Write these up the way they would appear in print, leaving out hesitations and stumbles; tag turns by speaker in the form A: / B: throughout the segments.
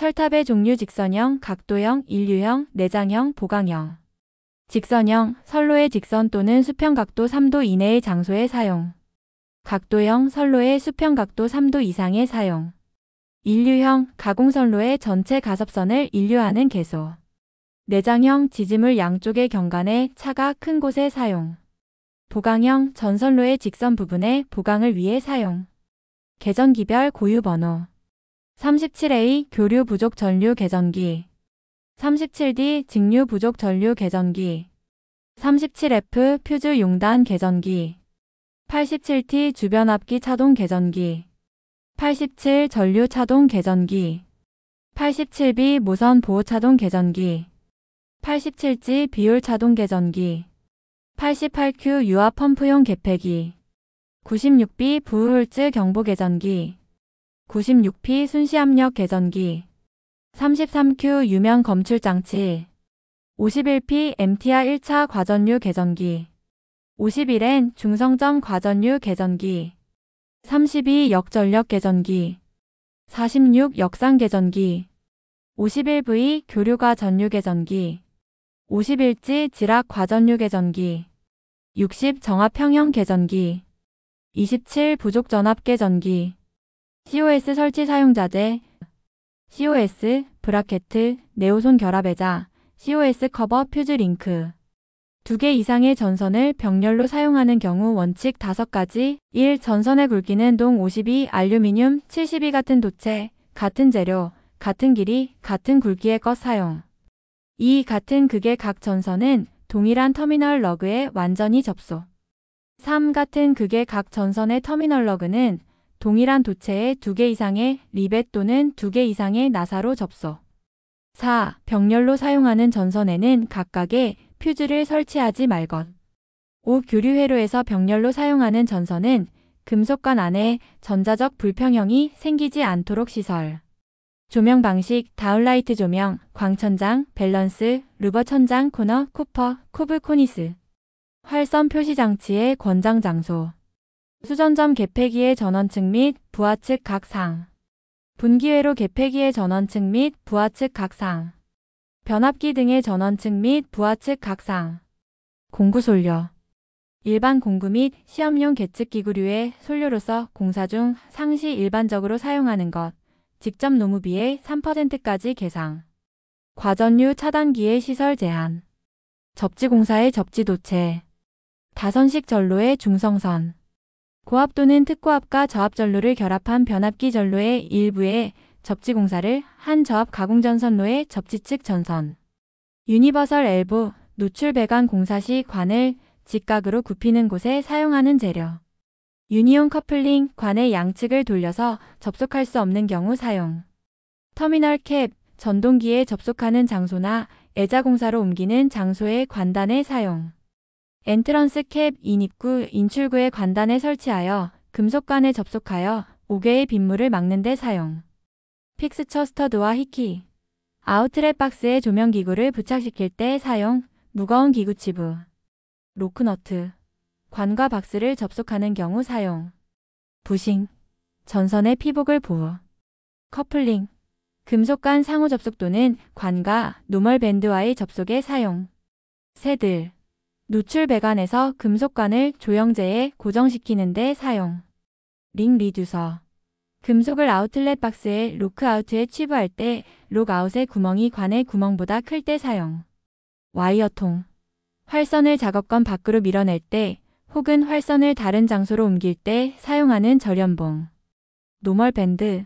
A: 철탑의 종류 직선형, 각도형, 일류형, 내장형, 보강형. 직선형, 선로의 직선 또는 수평 각도 3도 이내의 장소에 사용. 각도형, 선로의 수평 각도 3도 이상의 사용. 일류형, 가공선로의 전체 가섭선을 일류하는 개소. 내장형, 지지물 양쪽의 경관에 차가 큰 곳에 사용. 보강형, 전선로의 직선 부분에 보강을 위해 사용. 계전기별 고유번호 37A 교류 부족 전류 계전기, 37D 직류 부족 전류 계전기, 37F 퓨즈 용단 계전기, 87T 주변압기 차동 계전기, 87 전류 차동 계전기, 87B 무선 보호 차동 계전기, 87G 비율 차동 계전기, 88Q 유압 펌프용 개폐기, 96B 부울츠 경보 계전기, 96P 순시압력 계전기, 33Q 유명 검출장치, 51P MTR 1차 과전류 계전기, 51N 중성점 과전류 계전기, 32 역전력 계전기, 46 역상 계전기, 51V 교류과 전류 계전기, 51G 지락 과전류 계전기, 60 정합평형 계전기, 27 부족 전압 계전기, COS 설치 사용자재, COS, 브라켓, 네오손 결합의자, COS 커버 퓨즈 링크. 2개 이상의 전선을 병렬로 사용하는 경우 원칙 5가지. 1. 전선의 굵기는 동 52, 알루미늄 72 같은 도체, 같은 재료, 같은 길이, 같은 굵기의 것 사용. 2. 같은 극의 각 전선은 동일한 터미널 러그에 완전히 접속. 3. 같은 극의 각 전선의 터미널 러그는 동일한 도체에 2개 이상의 리벳 또는 2개 이상의 나사로 접속. 4. 병렬로 사용하는 전선에는 각각의 퓨즈를 설치하지 말 것. 5. 교류 회로에서 병렬로 사용하는 전선은 금속관 안에 전자적 불평형이 생기지 않도록 시설. 조명 방식, 다운라이트 조명, 광천장, 밸런스, 루버 천장, 코너, 쿠퍼, 쿠브 코니스. 활선 표시 장치의 권장 장소. 수전점 개폐기의 전원측 및 부하측 각상. 분기회로 개폐기의 전원측 및 부하측 각상. 변압기 등의 전원측 및 부하측 각상. 공구 솔료. 일반 공구 및 시험용 계측기구류의 솔료로서 공사 중 상시 일반적으로 사용하는 것. 직접 노무비의 3%까지 개상. 과전류 차단기의 시설 제한. 접지공사의 접지도체. 다선식 전로의 중성선. 고압 또는 특고압과 저압 전로를 결합한 변압기 전로의 일부에 접지공사를 한 저압 가공전선로의 접지측 전선. 유니버설 엘보, 노출 배관 공사 시 관을 직각으로 굽히는 곳에 사용하는 재료. 유니온 커플링, 관의 양측을 돌려서 접속할 수 없는 경우 사용. 터미널 캡, 전동기에 접속하는 장소나 애자공사로 옮기는 장소의 관단에 사용. 엔트런스 캡, 인입구, 인출구의 관단에 설치하여 금속관에 접속하여 5개의 빗물을 막는 데 사용. 픽스처 스터드와 히키. 아웃렛 박스에 조명기구를 부착시킬 때 사용. 무거운 기구치부. 로크너트. 관과 박스를 접속하는 경우 사용. 부싱. 전선의 피복을 보호. 커플링. 금속관 상호 접속 또는 관과 노멀 밴드와의 접속에 사용. 새들. 노출 배관에서 금속관을 조영제에 고정시키는 데 사용. 링 리듀서. 금속을 아웃렛 박스에 로크아웃에 취부할 때 록아웃의 구멍이 관의 구멍보다 클 때 사용. 와이어통. 활선을 작업건 밖으로 밀어낼 때 혹은 활선을 다른 장소로 옮길 때 사용하는 절연봉. 노멀 밴드.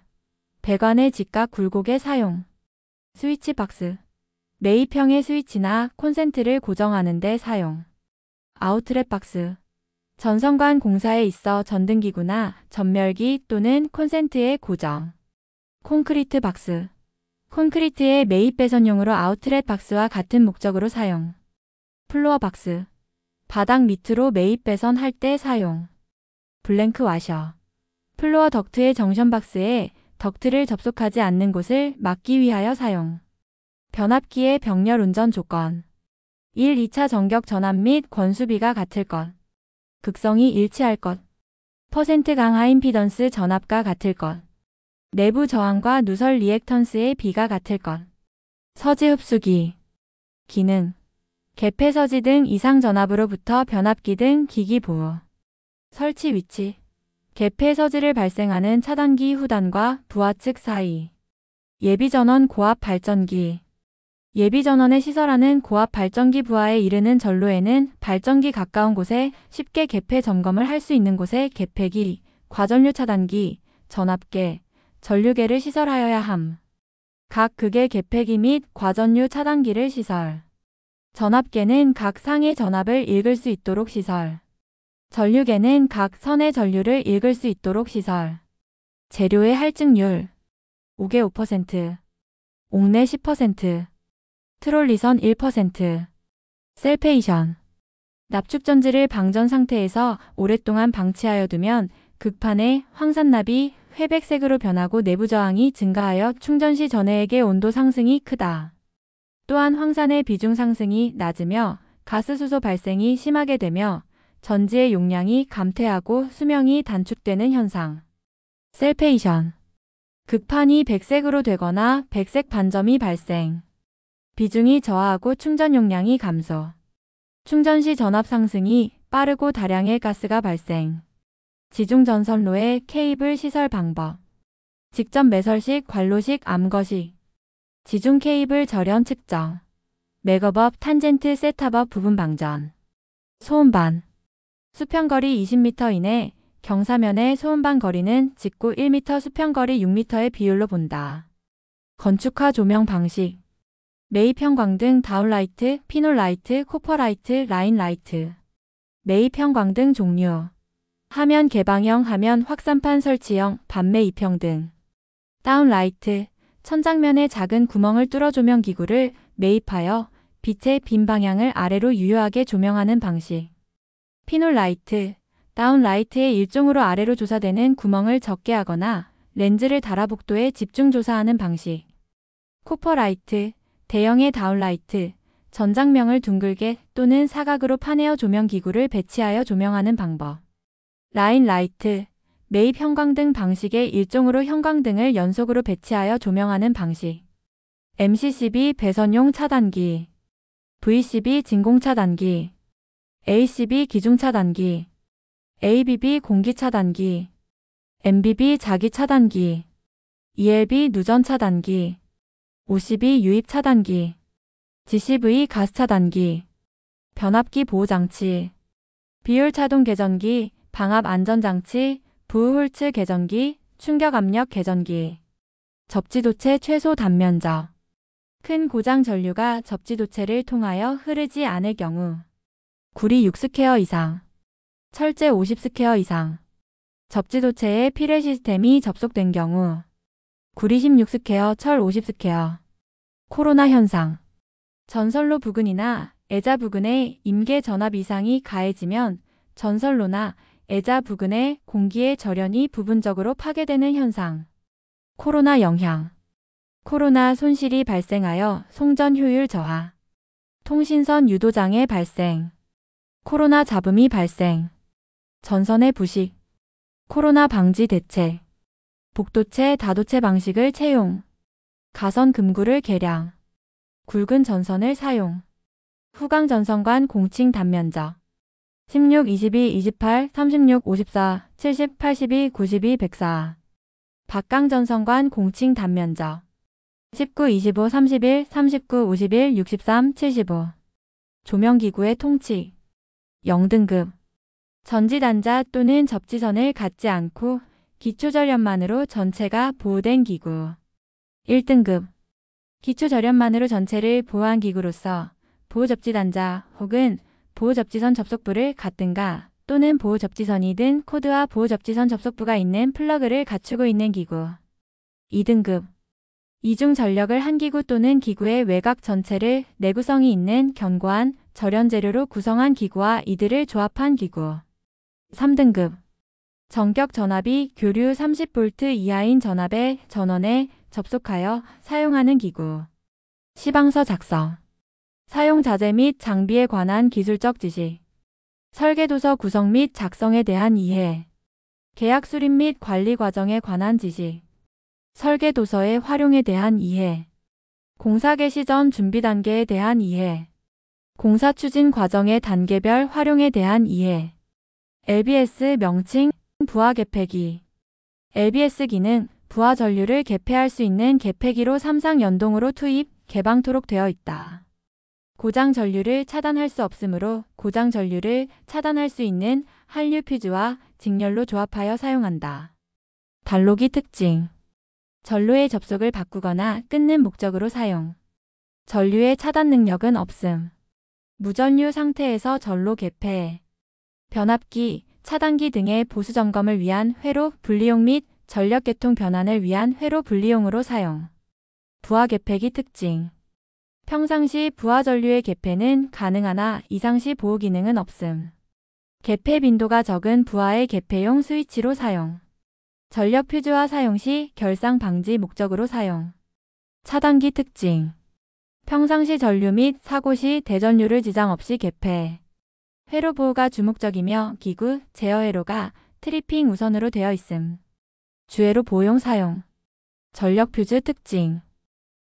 A: 배관의 직각 굴곡에 사용. 스위치 박스. 매입형의 스위치나 콘센트를 고정하는 데 사용. 아웃렛 박스. 전선관 공사에 있어 전등기구나 전멸기 또는 콘센트의 고정. 콘크리트 박스. 콘크리트의 매입 배선용으로 아웃렛 박스와 같은 목적으로 사용. 플로어 박스. 바닥 밑으로 매입 배선할 때 사용. 블랭크 와셔. 플로어 덕트의 정션 박스에 덕트를 접속하지 않는 곳을 막기 위하여 사용. 변압기의 병렬 운전 조건. 1. 2차 전격 전압 및 권수비가 같을 것. 극성이 일치할 것. 퍼센트 강하 임피던스 전압과 같을 것. 내부 저항과 누설 리액턴스의 비가 같을 것. 서지 흡수기. 기능. 개폐 서지 등 이상 전압으로부터 변압기 등 기기 보호. 설치 위치. 개폐 서지를 발생하는 차단기 후단과 부하 측 사이. 예비전원 고압 발전기. 예비전원에 시설하는 고압 발전기 부하에 이르는 전로에는 발전기 가까운 곳에 쉽게 개폐 점검을 할 수 있는 곳에 개폐기, 과전류 차단기, 전압계, 전류계를 시설하여야 함. 각 극의 개폐기 및 과전류 차단기를 시설. 전압계는 각 상의 전압을 읽을 수 있도록 시설. 전류계는 각 선의 전류를 읽을 수 있도록 시설. 재료의 할증률. 옥외 5%, 옥내 10%, 트롤리선 1%. 셀페이션. 납축전지를 방전 상태에서 오랫동안 방치하여 두면 극판의 황산납이 회백색으로 변하고 내부 저항이 증가하여 충전 시 전해액의 온도 상승이 크다. 또한 황산의 비중 상승이 낮으며 가스수소 발생이 심하게 되며 전지의 용량이 감퇴하고 수명이 단축되는 현상. 셀페이션. 극판이 백색으로 되거나 백색 반점이 발생. 비중이 저하하고 충전 용량이 감소. 충전 시 전압 상승이 빠르고 다량의 가스가 발생. 지중 전선로의 케이블 시설 방법. 직접 매설식 관로식 암거식. 지중 케이블 절연 측정. 맥업업 탄젠트 셋탑업 부분 방전. 소음반. 수평거리 20m 이내 경사면의 소음반 거리는 직구 1m 수평거리 6m의 비율로 본다. 건축화 조명 방식. 매입 형광등 다운라이트, 피놀라이트, 코퍼라이트, 라인라이트. 매입 형광등 종류. 화면 개방형 화면 확산판 설치형 반매 입형 등. 다운라이트. 천장면에 작은 구멍을 뚫어 조명 기구를 매입하여 빛의 빈 방향을 아래로 유효하게 조명하는 방식. 피놀라이트. 다운라이트의 일종으로 아래로 조사되는 구멍을 적게 하거나 렌즈를 달아 복도에 집중 조사하는 방식. 코퍼라이트. 대형의 다운라이트. 전장명을 둥글게 또는 사각으로 파내어 조명 기구를 배치하여 조명하는 방법. 라인라이트. 매입 형광등 방식의 일종으로 형광등을 연속으로 배치하여 조명하는 방식. MCCB 배선용 차단기. VCB 진공 차단기. ACB 기중 차단기. ABB 공기 차단기. MBB 자기 차단기. ELB 누전 차단기. OCB 유입 차단기. GCV 가스 차단기. 변압기 보호장치. 비율 차동 개전기, 방압 안전장치, 부홀츠 개전기, 충격 압력 개전기. 접지도체 최소 단면적. 큰 고장 전류가 접지도체를 통하여 흐르지 않을 경우. 구리 6스퀘어 이상. 철제 50스퀘어 이상. 접지도체에 피레 시스템이 접속된 경우. 구리 16스퀘어, 철 50스퀘어. 코로나 현상. 전선로 부근이나 애자 부근에 임계 전압 이상이 가해지면 전선로나 애자 부근의 공기의 절연이 부분적으로 파괴되는 현상. 코로나 영향. 코로나 손실이 발생하여 송전 효율 저하. 통신선 유도장애 발생. 코로나 잡음이 발생. 전선의 부식. 코로나 방지 대책. 복도체, 다도체 방식을 채용. 가선 금구를 개량. 굵은 전선을 사용. 후광 전선관 공칭 단면적. 16, 22, 28, 36, 54, 70, 82, 92, 104. 박강 전선관 공칭 단면적. 19, 25, 31, 39, 51, 63, 75. 조명기구의 통치. 0등급. 전지단자 또는 접지선을 갖지 않고 기초절연만으로 전체가 보호된 기구. 1등급. 기초절연만으로 전체를 보호한 기구로서 보호접지단자 혹은 보호접지선 접속부를 갖든가 또는 보호접지선이든 코드와 보호접지선 접속부가 있는 플러그를 갖추고 있는 기구. 2등급. 이중 전력을 한 기구 또는 기구의 외곽 전체를 내구성이 있는 견고한 절연재료로 구성한 기구와 이들을 조합한 기구. 3등급. 전격 전압이 교류 30V 이하인 전압의 전원에 접속하여 사용하는 기구. 시방서 작성. 사용 자재 및 장비에 관한 기술적 지식. 설계도서 구성 및 작성에 대한 이해. 계약 수립 및 관리 과정에 관한 지식. 설계 도서의 활용에 대한 이해. 공사 개시 전 준비 단계에 대한 이해. 공사 추진 과정의 단계별 활용에 대한 이해. LBS 명칭, 부하 개폐기. LBS 기능, 부하 전류를 개폐할 수 있는 개폐기로 3상 연동으로 투입, 개방토록 되어 있다. 고장 전류를 차단할 수 없으므로 고장 전류를 차단할 수 있는 한류 퓨즈와 직렬로 조합하여 사용한다. 단로기 특징. 전로의 접속을 바꾸거나 끊는 목적으로 사용. 전류의 차단 능력은 없음. 무전류 상태에서 전로 개폐. 변압기, 차단기 등의 보수 점검을 위한 회로 분리용 및 전력 계통 변환을 위한 회로 분리용으로 사용. 부하 개폐기 특징. 평상시 부하 전류의 개폐는 가능하나 이상시 보호 기능은 없음. 개폐 빈도가 적은 부하의 개폐용 스위치로 사용. 전력 퓨즈화 사용 시 결상 방지 목적으로 사용. 차단기 특징. 평상시 전류 및 사고 시 대전류를 지장 없이 개폐. 회로 보호가 주목적이며 기구, 제어 회로가 트리핑 우선으로 되어 있음. 주회로 보호용 사용. 전력 퓨즈 특징.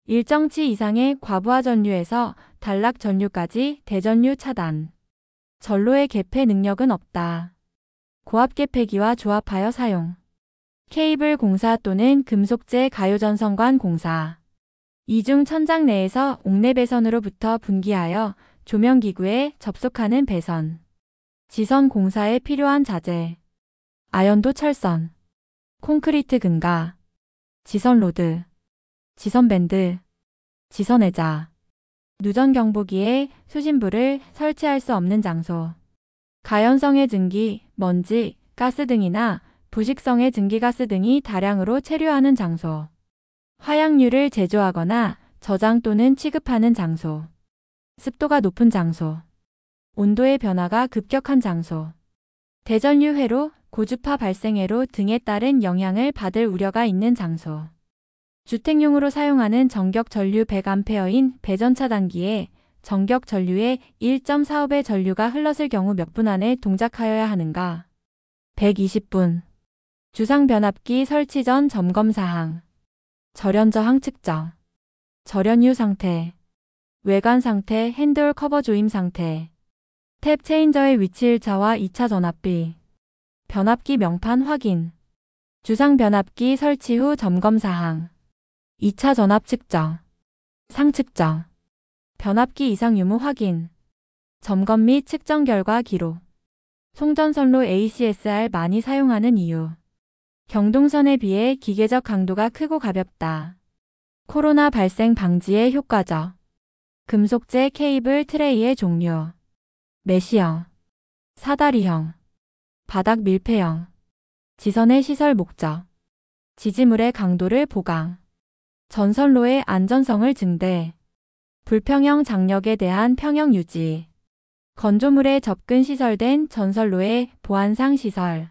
A: 일정치 이상의 과부하 전류에서 단락 전류까지 대전류 차단. 전로의 개폐 능력은 없다. 고압 개폐기와 조합하여 사용. 케이블 공사 또는 금속재 가요전선관 공사. 이중 천장 내에서 옥내 배선으로부터 분기하여 조명기구에 접속하는 배선. 지선 공사에 필요한 자재. 아연도 철선. 콘크리트 근가. 지선 로드. 지선 밴드. 지선 의자. 누전 경보기에 수신부를 설치할 수 없는 장소. 가연성의 증기, 먼지, 가스 등이나 부식성의 증기가스 등이 다량으로 체류하는 장소. 화약류를 제조하거나 저장 또는 취급하는 장소. 습도가 높은 장소. 온도의 변화가 급격한 장소. 대전류 회로, 고주파 발생회로 등에 따른 영향을 받을 우려가 있는 장소. 주택용으로 사용하는 전격 전류 100A인 배전 차단기에 전격 전류의 1.45배 전류가 흘렀을 경우 몇 분 안에 동작하여야 하는가? 120분. 주상 변압기 설치 전 점검 사항. 절연 저항 측정. 절연 후 상태. 외관 상태, 핸드홀 커버 조임 상태. 탭 체인저의 위치 1차와 2차 전압비. 변압기 명판 확인. 주상 변압기 설치 후 점검 사항. 2차 전압 측정. 상측정. 변압기 이상 유무 확인. 점검 및 측정 결과 기록. 송전선로 ACSR 많이 사용하는 이유. 경동선에 비해 기계적 강도가 크고 가볍다. 코로나 발생 방지에 효과적. 금속재 케이블 트레이의 종류. 메시형. 사다리형. 바닥 밀폐형. 지선의 시설 목적. 지지물의 강도를 보강. 전선로의 안전성을 증대. 불평형 장력에 대한 평형 유지. 건조물에 접근 시설된 전선로의 보안상 시설.